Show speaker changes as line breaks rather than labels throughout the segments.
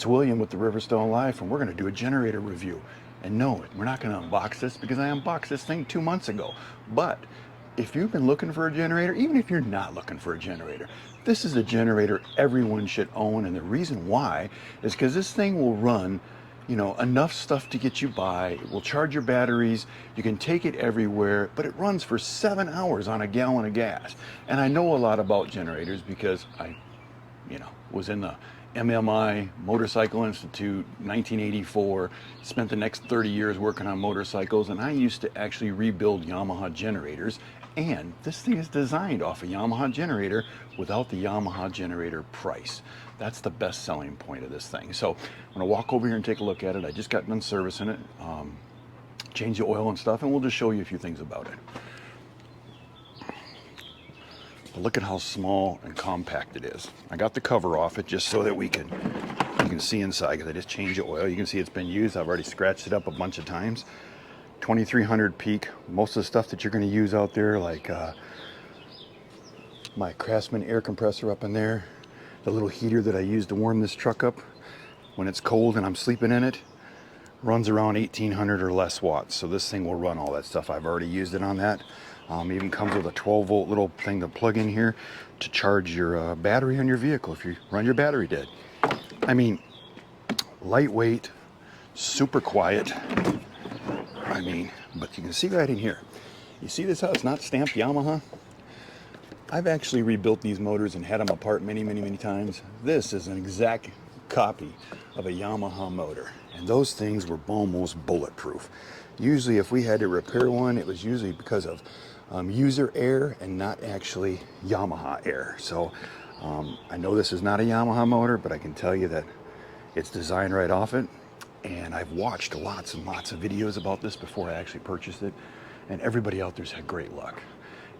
It's William with the Riverstone Life, and we're going to do a generator review. And no, we're not going to unbox this because I unboxed this thing 2 months ago. But if you've been looking for a generator, even if you're not looking for a generator, this is a generator everyone should own. And the reason why is because this thing will run, enough stuff to get you by. It will charge your batteries. You can take it everywhere, but it runs for 7 hours on a gallon of gas. And I know a lot about generators because I was in the MMI Motorcycle Institute, 1984, spent the next 30 years working on motorcycles, and I used to actually rebuild Yamaha generators, and this thing is designed off a Yamaha generator without the Yamaha generator price. That's the best selling point of this thing. So I'm gonna walk over here and take a look at it. I just got done servicing it, change the oil and stuff, and we'll just show you a few things about it. But look at how small and compact it is. I got the cover off it just so that you can see inside, because I just changed the oil. You can see it's been used. I've already scratched it up a bunch of times. 2300 peak. Most of the stuff that you're going to use out there, like my Craftsman air compressor up in there, the little heater that I use to warm this truck up when it's cold and I'm sleeping in it, runs around 1800 or less watts. So this thing will run all that stuff. I've already used it on that. Even comes with a 12 volt little thing to plug in here to charge your battery on your vehicle if you run your battery dead. I mean, lightweight, super quiet. But you can see right in here. You see this, how it's not stamped Yamaha? I've actually rebuilt these motors and had them apart many, many, many times. This is an exact copy of a Yamaha motor. And those things were almost bulletproof. Usually if we had to repair one, it was usually because of user error and not actually Yamaha error. So I know this is not a Yamaha motor, but I can tell you that it's designed right off it. And I've watched lots and lots of videos about this before I actually purchased it. And everybody out there's had great luck.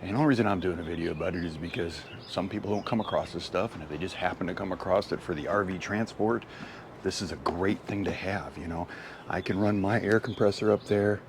And the only reason I'm doing a video about it is because some people don't come across this stuff. And if they just happen to come across it for the RV transport, this is a great thing to have. I can run my air compressor up there,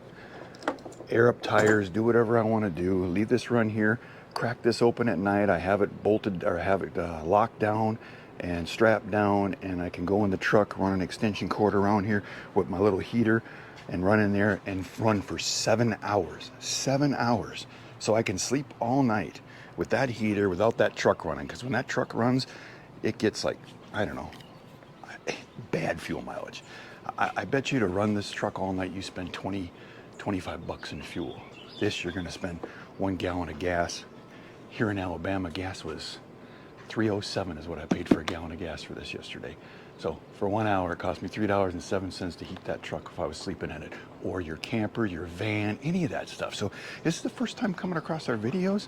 air up tires, do whatever I want to do, leave this run here, crack this open at night. I have it bolted or have it locked down and strapped down, and I can go in the truck, run an extension cord around here with my little heater and run in there and run for 7 hours. 7 hours. So I can sleep all night with that heater without that truck running, because when that truck runs, it gets like, I don't know, bad fuel mileage. I bet you to run this truck all night, you spend 25 bucks in fuel. This, you're going to spend 1 gallon of gas. Here in Alabama, gas was $3.07 is what I paid for a gallon of gas for this yesterday. So for 1 hour, it cost me $3.07 to heat that truck if I was sleeping in it, or your camper, your van, any of that stuff. So this is the first time coming across our videos.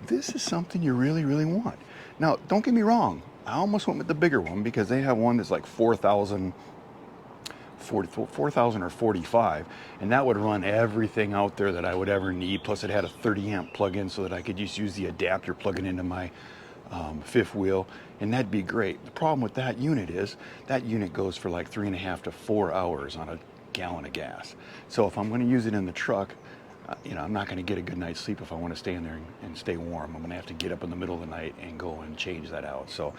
This is something you really, really want. Now, don't get me wrong. I almost went with the bigger one because they have one that's like 4,000 or 45, and that would run everything out there that I would ever need. Plus it had a 30 amp plug-in so that I could just use the adapter, plug it into my fifth wheel, and that'd be great. The problem with that unit is that unit goes for like 3.5 to 4 hours on a gallon of gas. So if I'm going to use it in the truck, I'm not going to get a good night's sleep if I want to stay in there and stay warm. I'm going to have to get up in the middle of the night and go and change that out. So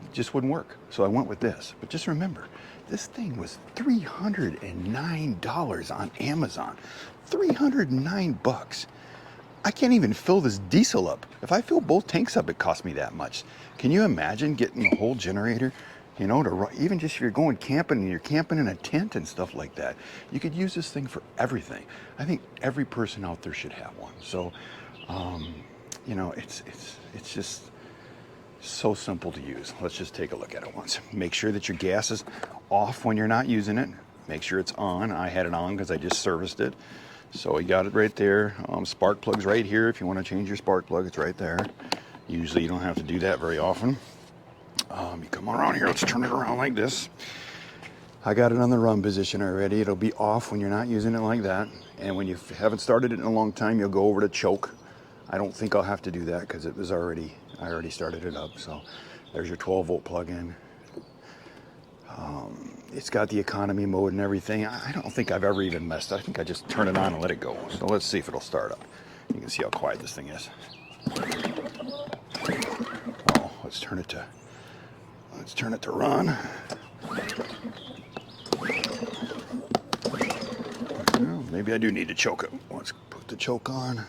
it just wouldn't work. So I went with this. But just remember, this thing was $309 on Amazon. 309 bucks. I can't even fill this diesel up. If I fill both tanks up, it cost me that much. Can you imagine getting the whole generator? To run, even just if you're going camping and you're camping in a tent and stuff like that, you could use this thing for everything. I think every person out there should have one. So, it's just so simple to use. Let's just take a look at it once. Make sure that your gas is off when you're not using it. Make sure it's on. I had it on because I just serviced it. So you got it right there. Spark plug's right here. If you want to change your spark plug, it's right there. Usually you don't have to do that very often. You come around here, let's turn it around like this. I got it on the run position already. It'll be off when you're not using it like that. And when you haven't started it in a long time, you'll go over to choke. I don't think I'll have to do that because I already started it up. So there's your 12 volt plug-in. It's got the economy mode and everything. I don't think I've ever even messed. I think I just turn it on and let it go. So let's see if it'll start up. You can see how quiet this thing is. Oh, let's turn it to run. Maybe I do need to choke it. Let's put the choke on. Yep.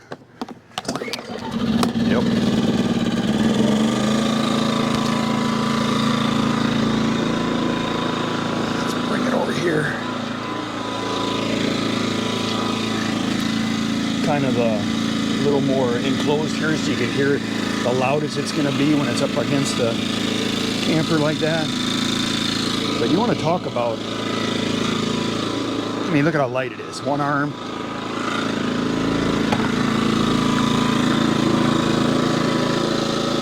Let's bring it over here. Kind of a little more enclosed here so you can hear the loudest it's going to be when it's up against the camper like that. But you want to talk about, I mean, look at how light it is. One arm.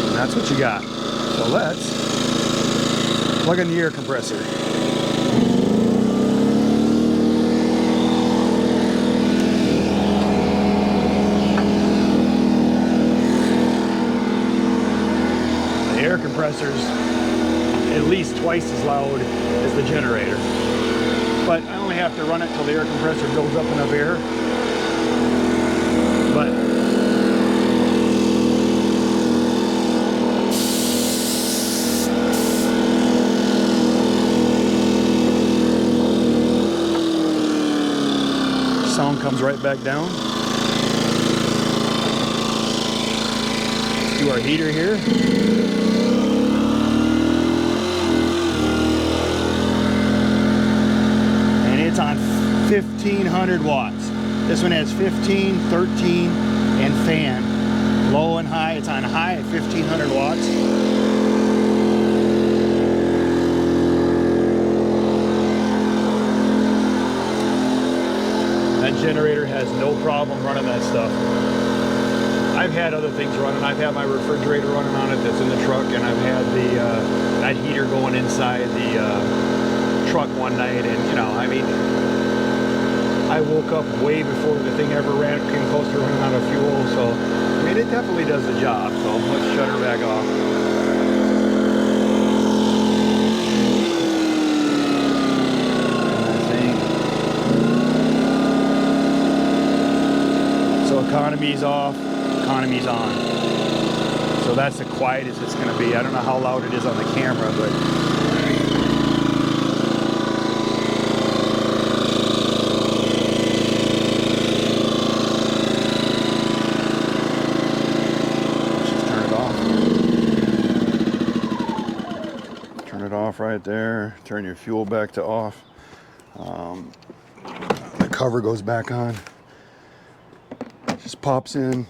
And that's what you got. So let's plug in the air compressor. The air compressor's at least twice as loud as the generator. But I only have to run it till the air compressor builds up enough air. But sound comes right back down. Let's do our heater here. It's on 1500 watts. This one has 15, 13, and fan. Low and high. It's on high at 1500 watts. That generator has no problem running that stuff. I've had other things running. I've had my refrigerator running on it that's in the truck, and I've had the that heater going inside the truck one night, and you know, I mean, I woke up way before the thing ever came close to running out of fuel. So I mean, it definitely does the job. So let's shut her back off. So economy's off, economy's on. So that's the quietest it's going to be. I don't know how loud it is on the camera, but off right there. Turn your fuel back to off. The cover goes back on. Just pops in.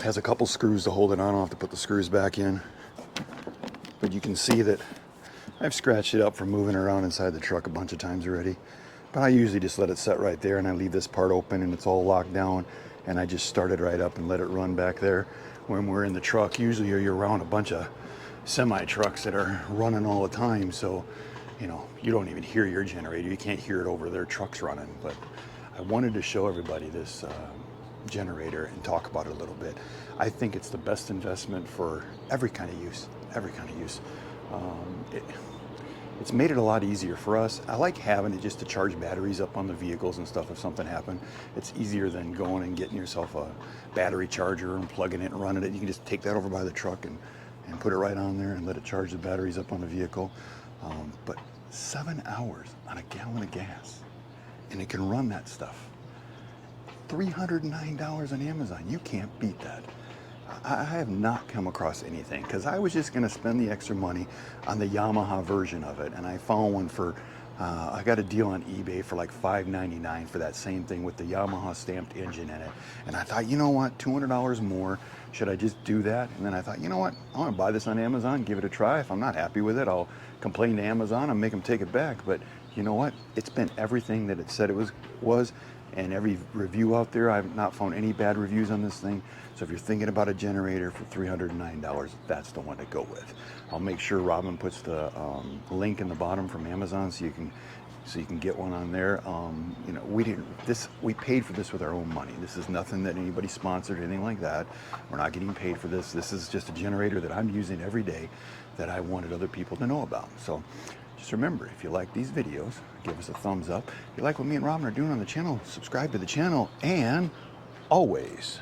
Has a couple screws to hold it on. I'll have to put the screws back in. But you can see that I've scratched it up from moving around inside the truck a bunch of times already. But I usually just let it set right there, and I leave this part open and it's all locked down, and I just start it right up and let it run back there. When we're in the truck, usually you're around a bunch of semi trucks that are running all the time, so you know, you don't even hear your generator. You can't hear it over their trucks running. But I wanted to show everybody this generator and talk about it a little bit. I think it's the best investment for every kind of use. It's made it a lot easier for us. I like having it just to charge batteries up on the vehicles and stuff if something happened. It's easier than going and getting yourself a battery charger and plugging it and running it. You can just take that over by the truck and put it right on there and let it charge the batteries up on the vehicle. But 7 hours on a gallon of gas, and it can run that stuff. $309 on Amazon. You can't beat that. I have not come across anything, because I was just going to spend the extra money on the Yamaha version of it, and I found one for I got a deal on eBay for like $5.99 for that same thing with the Yamaha stamped engine in it. And I thought, you know what, $200 more. Should I just do that? And then I thought, you know what, I want to buy this on Amazon, give it a try. If I'm not happy with it, I'll complain to Amazon and make them take it back. But you know what? It's been everything that it said it was, and every review out there. I've not found any bad reviews on this thing. So if you're thinking about a generator for $309, that's the one to go with. I'll make sure Robin puts the link in the bottom from Amazon so you can get one on there. You know, we paid for this with our own money. This is nothing that anybody sponsored or anything like that. We're not getting paid for this. This is just a generator that I'm using every day that I wanted other people to know about. So just remember, if you like these videos, give us a thumbs up. If you like what me and Robin are doing on the channel, subscribe to the channel, and always